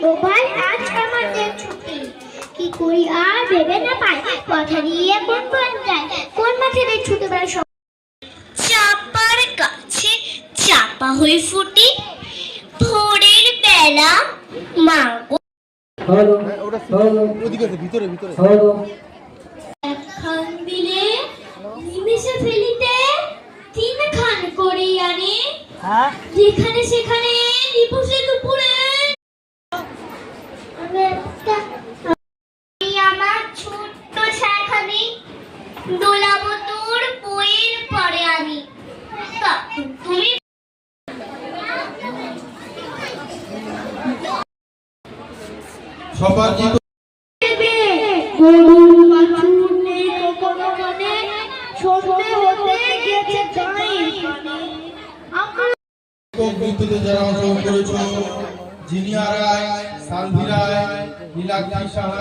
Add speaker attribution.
Speaker 1: ও ভাই আজ আমাদের ছুটি কি করি আর ভেবে না পাই কথা দিয়ে কোন কোন যায় কোন মাঠে রে ছোটবেলা সব চাপার কাছে চাপা হয়ে ফুটি ভোরের বেলা মাগো
Speaker 2: হলো হলো ওদিকে ভিতরে ভিতরে হলো
Speaker 1: খান দিলে নিমেষে ফেলিতে তিন খান করে আনে যেখানে সেখানে নিপুষে দুপুরে আমার ছোট্ট শাখানি দোলাবো তোর বইয়ের পরে আমি তুমি
Speaker 2: সবার কি যারা অংশগ্রহণ করেছ জিনিয়া রায়, সালভি রায়, নীলাক্ষী সাহা।